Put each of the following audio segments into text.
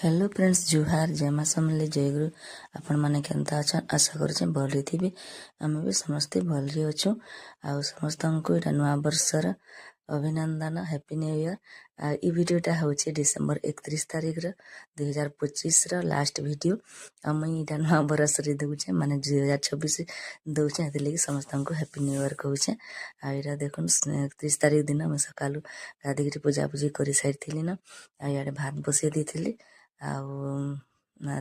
Hello friends जुहार जय माँ समले जय गुरु आपण मैंने केनता अच्छा आशा करें भल थी आम भी समस्ते भल अच्छु आ समस्त को यहाँ नुआ वर्षर अभिनंदन हैप्पी न्यू ईयर। ई वीडियोटा हूँ डिसेम्बर 31 तारिख 2025 लास्ट वीडियो आ मुई यहाँ नुआ बरस दूचे माने 2026 दूचे लगे समस्त को हैप्पी न्यू ईयर कहूचे। आ देखुन 31 तारिख दिन मुझे सका गाधिकी पूजा पूजी कर सारी न आड़े भात बसई दी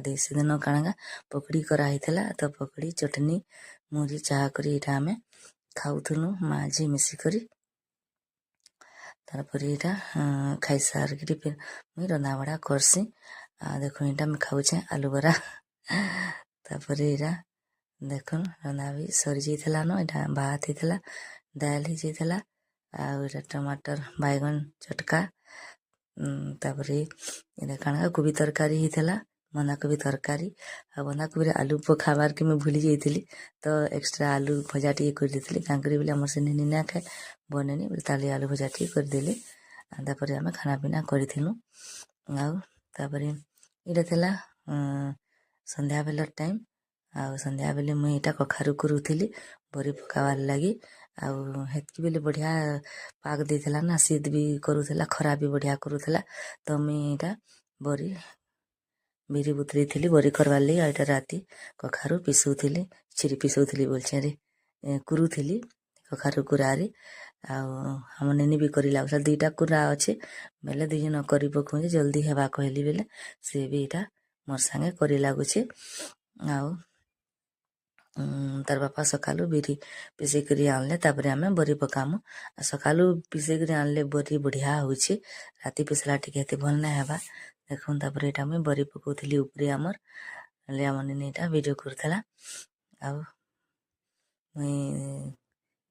देसी दिन काणगा पकड़ी कराई तो पकड़ी चटनी मुरी चाह करी इटा आमे खाऊलु माँ झी मिसिकरी तारपर यहाँ खाई सार फिर मुई रंधा बड़ा करसी। देखो यहाँ मैं खाऊचे आलू बरा तापर यहाँ देखुन रंधा भी सरी जाइला न यहाँ भात होता दाल हो जाइला आ टमाटर बैगन चटका तापर ये काणगा कोबी तरकारी होता बंधाकोबी तरकारी आ बंधाकोबी आलू पकाबार के मैं भूली जाइली तो एक्सट्रा आलू भजा टी कर देली क्या करी बोले आम से निनी ना खाए बनेनी बोले ताली आलू भजा टी करदेली तापर आम खाना पीना करूँ आपर यहाँ था संध्या बेल टाइम आ संध्या बेले मुई यहाँ कखारू करूली बरी पकाबार लगी आतकी बेले बढ़िया पाग देला ना शीत भी करूला खरा भी बढ़िया करूला तो मुई यहाँ बरी बिरी बुतरी थी बरी करवार लगी यहाँ राति कखारू पिसुली छिरी पिसुली बोलचे रे कुरुली कखारू कुरारी आम नेनी भी कर लगुला दुईटा कुरा अच्छे बेले दुई जन कर पकाऊे जल्दी हेबा कहली बेले सी भी यहाँ मोर सांगे कर लगुचे तार बापा सकालू बिरी पिसेक आनले तापर आम बरी पकामु सकालू पिसेक आनले बरी बढ़िया होची राति पिसला टे भल ना हेबा देखुन तापर यहाँ मुझे बरी पकाऊली उपरे आमर आम यहाँ वीडियो करला मुई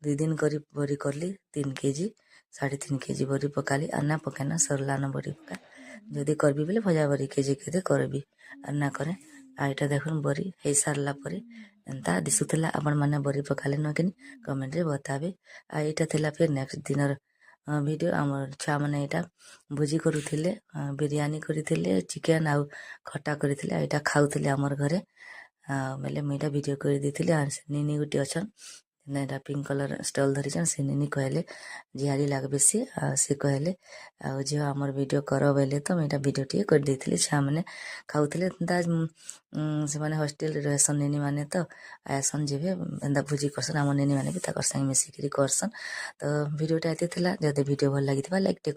2 दिन करी बरी करली 3 केजी 3.5 केजी बरी पकाली आना पकाना सरला न बरी पका जदि करबी बोले भजा बरी केजी के करबी आना करे आईटा देखुन बरी हो सारा पर एंता दिशुला आपण मैंने बरी पकाले न कि कमेंट रे बताबे। आईटा थिला फिर नेक्स्ट दिन वीडियो आम छुआ मैंने यहाँ भोजी करुले बिरयानी करते चिकेन आउ खटा करते यहाँ खाऊले आमर घरे बेले मुझे वीडियो कर निनी गोटे अच्छा ना पिंक कलर स्टल धरी से निनी कहले झियारी लगे सी सी कहले झी आमर वीडियो कर बोले तो मुझे वीडियो टी कर छुआ मैंने खाऊले से मैंने हॉस्टेल रहसन निनी मैंने तो आसन जी एंता भोजी करसन आम निनी मैंने भी संगे मिसिकी करसन तो वीडियोटा ये जब वीडियो भल लगी लाइक टे